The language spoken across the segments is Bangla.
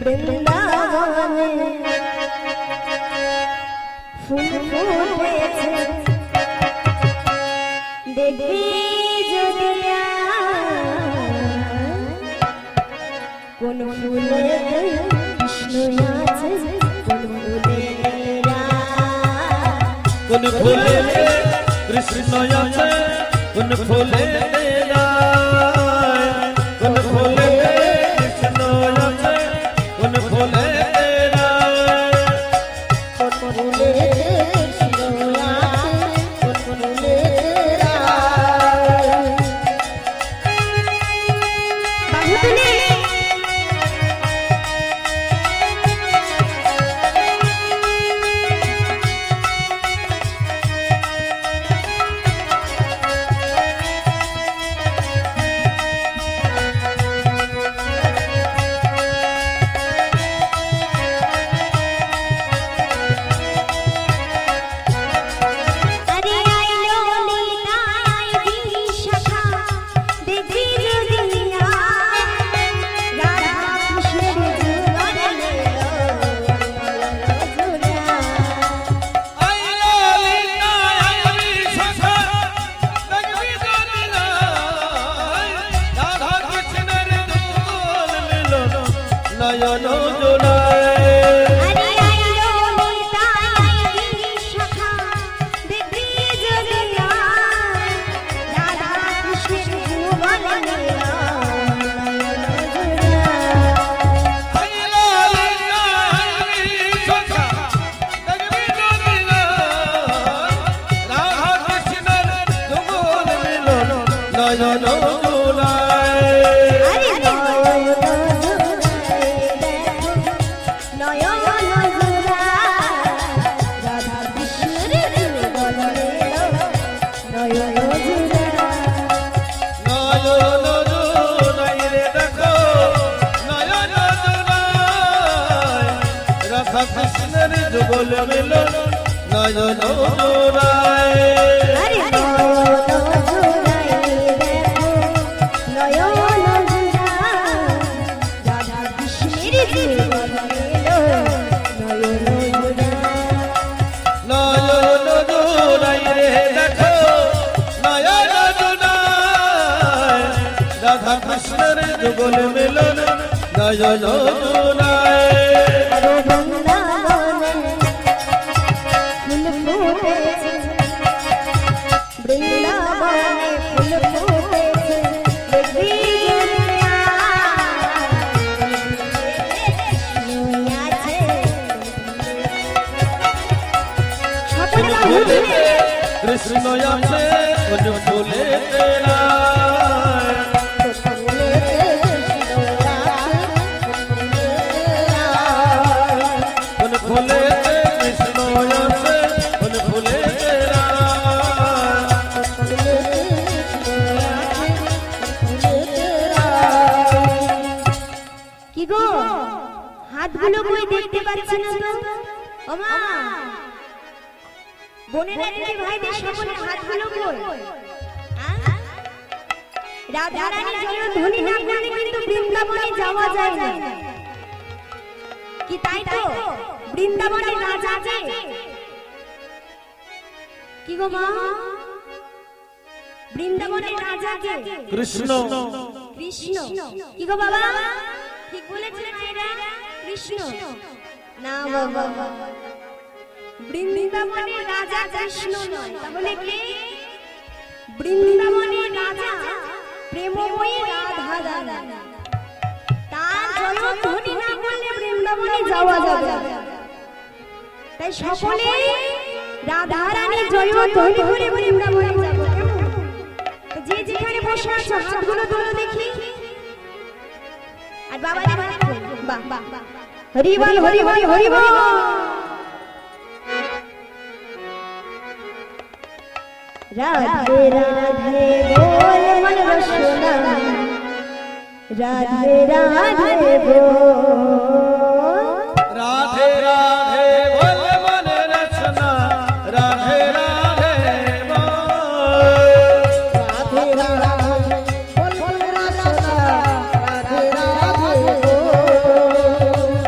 বৃন্দাবনে ফুল ফুটেছে দেখবি যদি কোন ফুলে কৃষ্ণ আছে কোন ফুলে কোন ফুলে কৃষ্ণ আছে কোন ফুলে কোন ফুলে কৃষ্ণ আছে কোন ফুলে কৃষ্ণের যুগল মিলন নয়ন জোড়ায় রাধা কৃষ্ণের যুগল মিলন নয়ন জোড়ায় কৃষ্ণ আছে কোন ফুলে তেরা কোন ফুলে কৃষ্ণ আছে কোন ফুলে তেরা কি গো হাতগুলো কই দেখতে পাচ্ছ না তো ও মা বোনেরা দিদি ভাইদের সকলের হাতগুলো কই রাধা রানী জয় ধ্বনি না করলে কিন্তু বৃন্দাবনে যাওয়া যায় না কি তাই তো বৃন্দাবনে রাজা যে কি গো মা বৃন্দাবনে রাজা যে কৃষ্ণ কৃষ্ণ কি গো বাবা ঠিক বলেছিলেন এরা কৃষ্ণ না বাবা বৃন্দাবনের রাজা কৃষ্ণ নয় তাহলে কে বৃন্দাবনের রাজা প্রেমময়ী রাধা রানী তার জয়ধ্বনি না করলে বৃন্দাবনে যাওয়া যাবে তাই সকলে রাধা রানীর জয়ধ্বনি করে বৃন্দাবনে যাব তো যে যেখানে বসে আছো হাতগুলো তুলো দেখি আর বাবা বাহ বাহ হরি বল হরি বল হরি বল राधे राधे बोल मन रसना राधे राधे बोल राधे राधे बोल मन रसना राधे राधे बोल राधे राधे बोल मन रसना राधे राधे बोल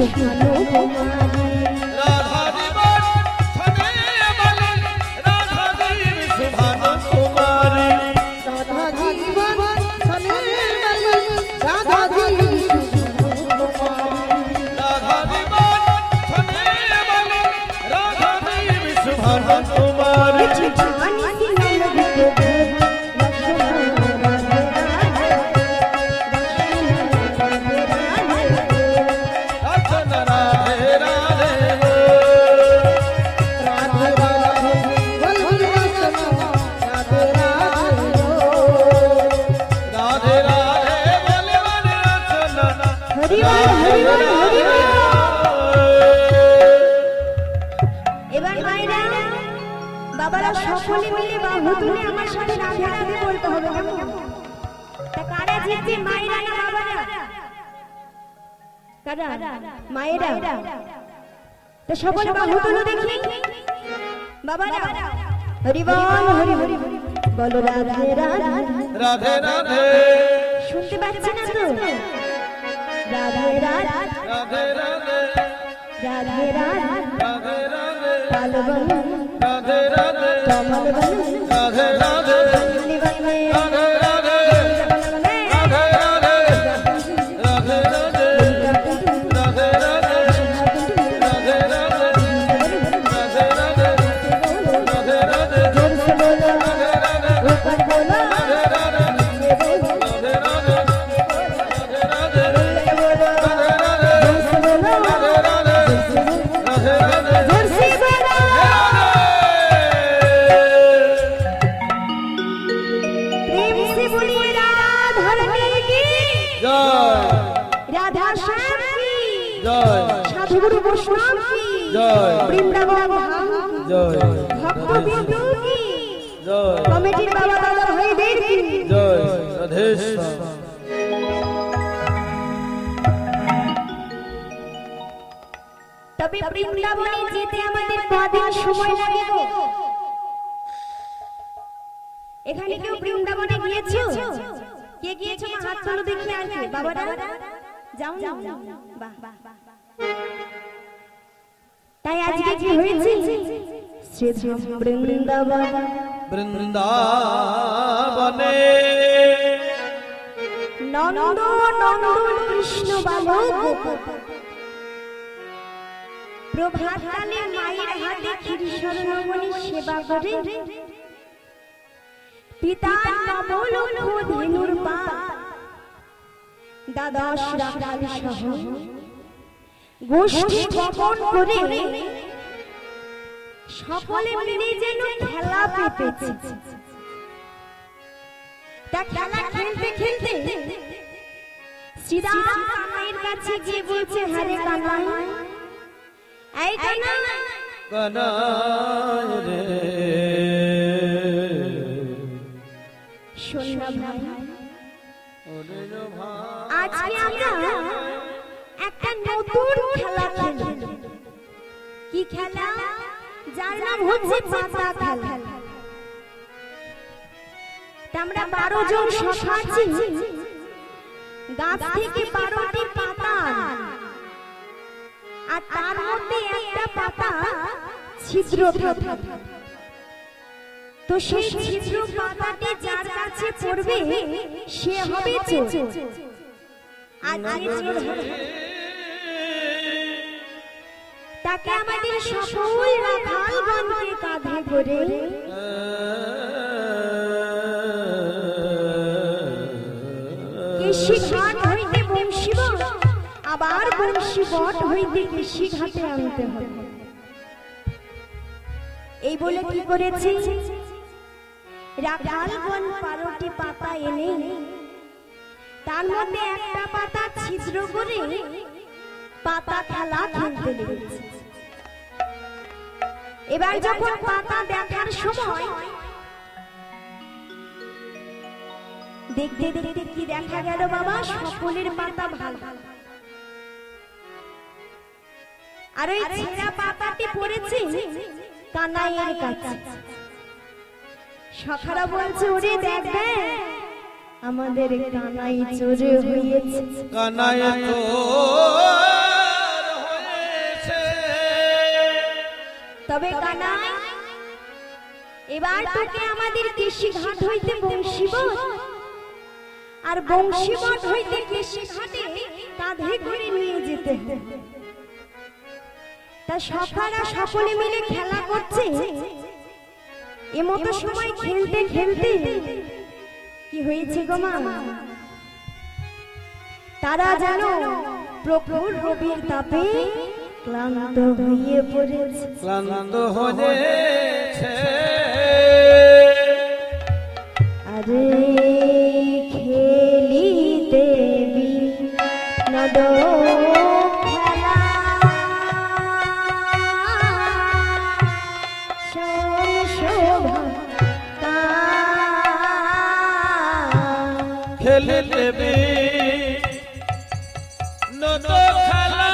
সুধানো কুমারী রাধা জীবন ছনে বলে রাধা দেবী সুধানো কুমারী রাধা জীবন ছনে বলে রাধা দেবী সুধানো কুমারী রাধা জীবন ছনে বলে রাধা দেবী সুধানো কুমারী রচনা রাধে রাধে গো। রাধে রাধে বল রচনা রাধে রাধে রাধে রাধে বলে বলে রচনা হরি বল, হরি বল, হরি বল। এবার মায়েরা বাবারা সকলে মিলে বাহু তুলে আমার সাথে রাধে রাধে বলতে হবে কেমন? তা কারা জিতছে, মায়েরা না বাবারা? কারা? মায়েরা। তো সকলে বাহু তুলো দেখি বাবারা। হরি বল, হরি হরি বলো রাধে রাধে। রাধে রাধে শুনতে পাচ্ছি না তো? রাধে রাধে রাধে রাধে রাধে রাধে রাধে রাধে পালবন রাধে রাধে কমলবন রাধে রাধে নিবনে রাধে রাধে রাধে রাধে রাধে রাধে রাধে রাধে রাধে রাধে রাধে রাধে রাধে জোরসে বলো রাধে রাধে ऊपर बोलो রাধে রাধে ये बोलो রাধে রাধে রাধে রাধে बोलो রাধে রাধে जोरसे बोलो राधे राधे राधे राधे जोरसे बोलो प्रेम से बोलिए राधा रानी की जय राधा श्याम की जय साधु गुरु वैष्णव की जय वृंदावन धाम जय भक्त बिंदु की जय कमिटीर बाबा दादा भाईদের की जय राधेश्याम তবে বৃন্দাবনে যেতে আমাদের কদিন সময় লাগে গো? এখানে কেউ বৃন্দাবনে গিয়েছো? কে গিয়েছো মা হাত তোলো দেখি আর কে? বাবারা যাও না? বাহ তাই আজকে কি হয়েছে? শ্রীধাম বৃন্দাবন বৃন্দাবনে নন্দ নন্দন কৃষ্ণ বালক প্রভাতকালে মায়ের হাতে ক্ষীরস্বর্ণমণি সেবা করে পিতার নবলক্ষ ধেনুর পা দ্বাদশ রাখাল সহ গোষ্ঠী গমন করে সকলে মিলে যেন খেলা পেতেছে। তা খেলা খেলতে খেলতে শ্রীরাম কানাইয়ের কাছে গিয়ে বলছে, হরে কানাই, এই কানাই, কানাই রে শোন না ভাই, ওরে রে ভাই আজকে আমরা একটা নতুন খেলা খেলব। কি খেলা? যার নাম হচ্ছে পাতা খেলা। আমরা 12 জন সখা আছি, গাছ থেকে 12টি পাতা আর তার মধ্যে একটা পাতা ছিদ্র থাকে। তো সেই ছিদ্র পাতাটি যার কাছে পড়বে সে হবে চোর। আর যে চোর হবে তাকে আমাদের সকল রাখালগণকে কাঁধে করে কৃষিঘাট হইতে বংশীবট, আবার বংশীবট হইতে কৃষিঘাটে আনতে হবে। এই বলে কি করেছে? রাখালগণ 12টি পাতা এনে তার মধ্যে একটা পাতা ছিদ্র করে পাতা খেলা খেলতে লেগেছে। এবার যখন পাতা দেখার সময় দেখতে দেখতে কি দেখা গেল বাবা? সকলের পাতা ভালো, আর ওই ছেঁড়া পাতাটি পড়েছে কানাইয়ের কাছে। সখারা বলছে, ওরে দেখ দেখ, আমাদের কানাই চোর হয়েছে। কানাই চোর তবে কানাই এবার তোকে আমাদের কেশিঘাট হইতে বংশীবট আর বংশীবট হইতে কেশিঘাটে কাঁধে করে নিয়ে যেতে হবে। তা সখারা সকলে মিলে খেলা করছে। এমতো সময় খেলতে খেলতে কি হয়েছে গো মা, তারা যেন প্রখর রবির তাপে ক্লান্ত হয়ে পড়েছে। ক্লান্ত হয়েছে আরে খেলিতে বিনোদ খেলা শোভা খেলিতে বিনোদ খেলা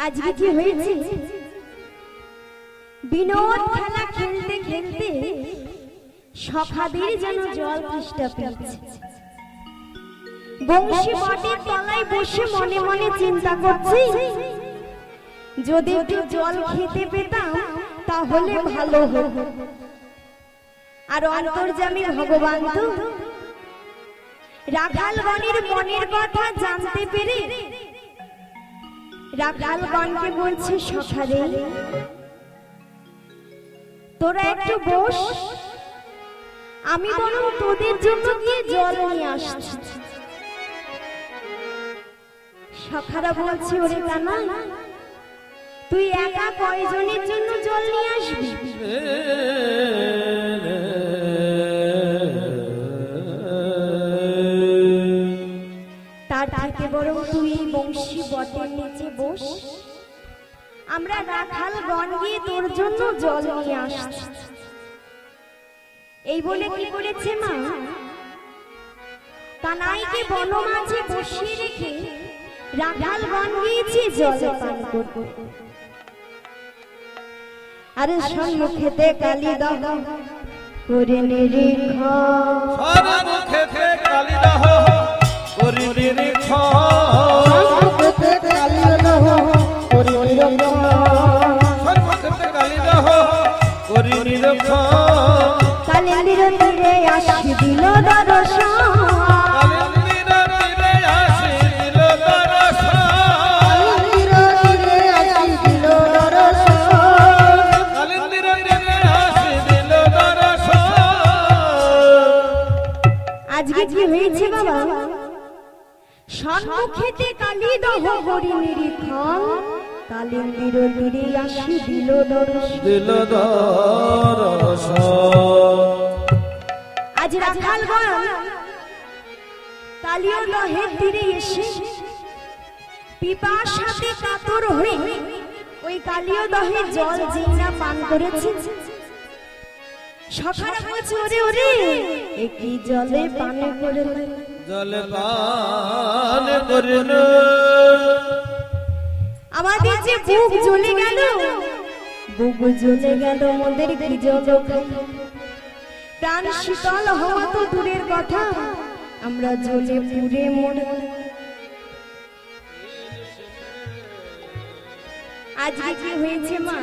আজকে কি হয়েছে, বিনোদ খেলা খেলতে খেলতে সখাদের যেন জল তৃষ্ণা পেয়েছে। বংশী বটের তলায় বসে মনে মনে চিন্তা করছি, যদি একটু জল খেতে পেতাম তাহলে ভালো হতো। আর অন্তর্যামী ভগবান তো রাখালগণের মনের কথা জানতে পেরে রাখালগণকে বলছে, সখারে তোরা একটু বস, আমি বরং তোদের জন্য গিয়ে জল নিয়ে আসছি। সখারা বলছে, ওরে কানা তুই একা কয়জনের জন্য জল নিয়ে আসবি? তার থেকে বরং তুই বংশী বটের নিচে বস, আমরা রাখালগণ গিয়ে তোর জন্য জল নিয়ে আসছি। এই বলে কি করেছে মা, কানাইকে বন মাঝে বসিয়ে রেখে রাখালগণ গিয়েছে জল পান করতে। আরে সম্মুখেতে কালিদাহ করে নিরীক্ষণ, সম্মুখেতে কালিদাহ করে নিরীক্ষণ, সম্মুখেতে কালিদাহ করে নিরীক্ষণ, সম্মুখেতে কালিদাহ করে নিরীক্ষণ, কালিন্দির তীরে আসি দিল দর্শন, সম্মুখেতে কালী দহ করি নিরীক্ষণ, কালিন্দির তীরে আসি দিল দর্শন। দিল দর্শন। আজ রাখালগণ কালীয় দহের তীরে এসে পিপাসাতে কাতর হয়ে ওই কালীয় দহের জল যেই না পান করেছে, সখারা বলছে ওরে ওরে একই জলে পান করে জলে পান করিল। আমাদের যে বুক জ্বলে গেল, বুক জ্বলে গেল আমাদের কি জল প্রাণ শীতল হওয়া তো দূরের কথা, আমরা জ্বলে পুড়ে মরে। আজকে কি হয়েছে মা,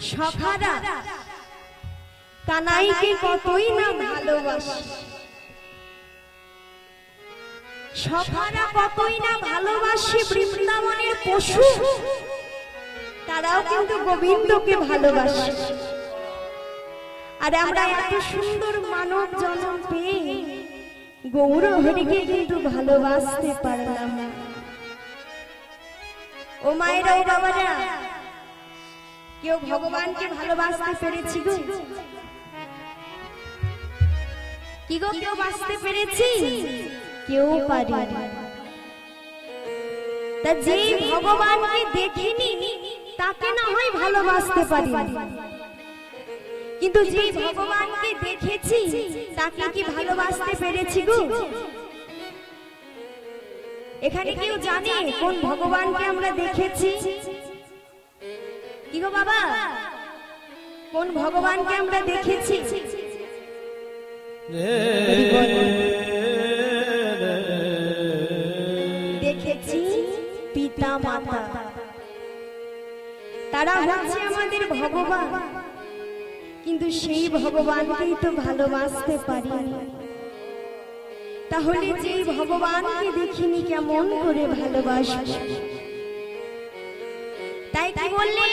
সখারা কানাইকে কতই না ভালোবাসে, সখারা কতই না ভালোবাসে বৃন্দাবনের পশু, তারাও কিন্তু গোবিন্দকে ভালোবাসে। আর আমরা এত সুন্দর মানব জন্ম পেয়ে গৌর হরিকে কিন্তু ভালোবাসতে পারলাম না। ও মায়েরা ও বাবারা, কেউ ভগবানকে ভালোবাসতে পেরেছি গো? কি গো কেউ বাঁচতে পেরেছি? কেউ পারিনি। তা যে ভগবানকে দেখিনি তাকে না হয় ভালোবাসতে পারি, কিন্তু যে ভগবানকে দেখেছি তাকে কি ভালোবাসতে পেরেছি গো? এখানে কেউ জানে কোন ভগবানকে আমরা দেখেছি? কি গো বাবা, কোন ভগবানকে আমরা দেখেছি? দেখেছি পিতা মাতা, তারা হচ্ছে আমাদের ভগবান, কিন্তু সেই ভগবানকেই তো ভালোবাসতে পারিনি। তাহলে যেই ভগবানকে দেখিনি কেমন করে ভালোবাসব? তাই কি বললেন?